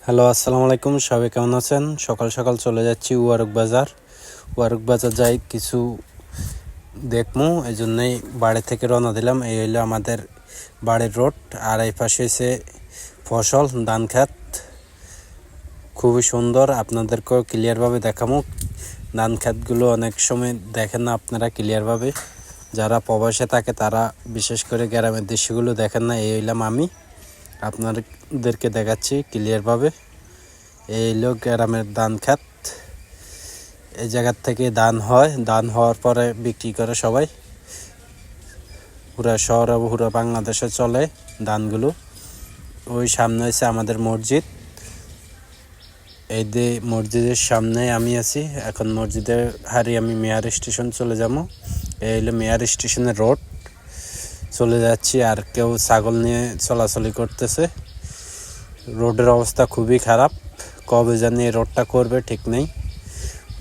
Hello, আসসালামু আলাইকুম। সবাই কেমন আছেন? সকাল সকাল চলে যাচ্ছি ওয়ারক বাজার। ওয়ারক বাজার যাই কিছু দেখমু, এই জন্যই বাড়ি থেকে রওনা দিলাম। এই হইলো আমাদের বাড়ির রোড, আর এই পাশে এসে ফসল ধান খেত খুবই সুন্দর। আপনাদেরকেও ক্লিয়ারভাবে দেখামু। ধান খেতগুলো অনেক সময় দেখেন না আপনারা ক্লিয়ারভাবে, যারা প্রবাসে থাকে তারা বিশেষ করে গ্রামের দৃশ্যগুলো দেখেন না। এই হইলাম আমি, আপনাদেরকে দেখাচ্ছি ক্লিয়ারভাবে। এই হলো গ্রামের ধান খেত। এই জায়গার থেকে ধান হয়, ধান হওয়ার পরে বিক্রি করে সবাই। পুরা শহরে পুরো বাংলাদেশে চলে ধানগুলো। ওই সামনে হচ্ছে আমাদের মসজিদ। এই যে মসজিদের সামনে আমি আছি এখন। মসজিদের হারি আমি মেয়ার স্টেশন চলে যাবো। এই হলো মেয়ার স্টেশনের রোড, চলে যাচ্ছি। আর কেউ ছাগল নিয়ে চলাচলি করতেছে। রোডের অবস্থা খুবই খারাপ, কবে জানি এই রোডটা করবে ঠিক নেই।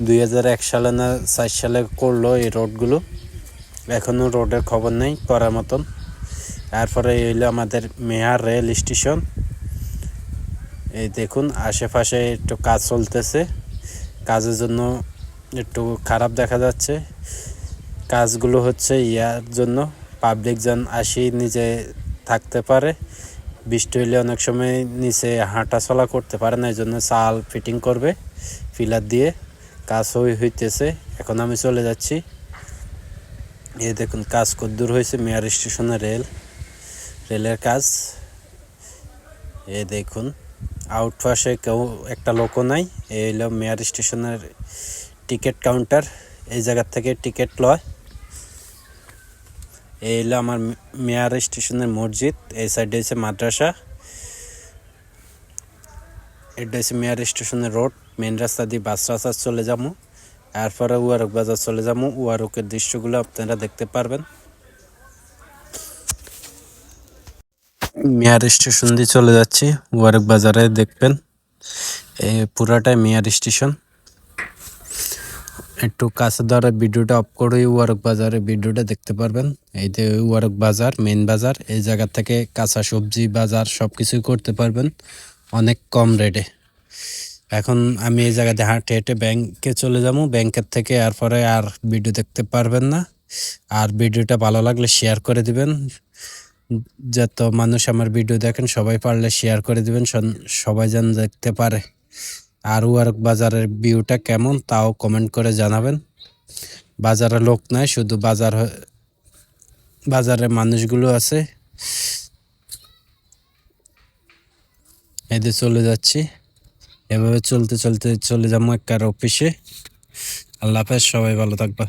2001 সালে না 4 সালে করলো এই রোডগুলো, এখনও রোডের খবর নেই করার মতন। তারপরে হইলো আমাদের মেয়ার রেল স্টেশন। এই দেখুন আশেপাশে একটু কাজ চলতেছে, কাজের জন্য একটু খারাপ দেখা যাচ্ছে। কাজগুলো হচ্ছে ইয়ার জন্য, পাবলিক যেন আসি নিজে থাকতে পারে। বৃষ্টি হইলে অনেক সময় নিচে হাঁটা চলা করতে পারে না, এই জন্য চাল ফিটিং করবে পিলার দিয়ে। কাজ হইতেছে, এখন আমি চলে যাচ্ছি। এই দেখুন কাজ কদ্দূর হয়েছে। মেয়ার স্টেশনে রেলের কাজ। এই দেখুন আউটপাশে কেউ একটা লোকও নাই। এই হলো মেয়ার স্টেশনের টিকিট কাউন্টার, এই জায়গার থেকে টিকিট লয়। এই হলো আমার মেয়ার স্টেশনের মসজিদ। এই সাইডে হচ্ছে মাদ্রাসা। এটা হচ্ছে মেয়ার স্টেশনের রোড। মেন রাস্তা দিয়ে বাস রাস্তা চলে যাবো, তারপরে ওয়ারক বাজার চলে যাবো। ওয়ারকের দৃশ্যগুলো আপনারা দেখতে পারবেন। মেয়ার স্টেশন দিয়ে চলে যাচ্ছি, ওয়ারক বাজারে দেখবেন এই পুরাটাই মেয়ার স্টেশন। একটু কাছে ধরে ভিডিওটা অফ করে ওয়ারক বাজারের ভিডিওটা দেখতে পারবেন। এই যে ওয়ারক বাজার মেন বাজার, এই জায়গা থেকে কাঁচা সবজি বাজার সব কিছুই করতে পারবেন অনেক কম রেটে। এখন আমি এই জায়গাতে হাঁটে হেঁটে ব্যাংকে চলে যাবো। ব্যাংকের থেকে এরপরে আর ভিডিও দেখতে পারবেন না। আর ভিডিওটা ভালো লাগলে শেয়ার করে দিবেন, যত মানুষ আমার ভিডিও দেখেন সবাই পারলে শেয়ার করে দিবেন, সবাই যেন দেখতে পারে। আর ওয়ারক বাজারের ভিউটা কেমন তাও কমেন্ট করে জানাবেন। বাজারে লোক নাই, শুধু বাজারে মানুষগুলো আছে। এদের চলে যাচ্ছি, এভাবে চলতে চলতে চলে যাবো একটা অফিসে। আল্লাহ হাফেজ, সবাই ভালো থাকবা।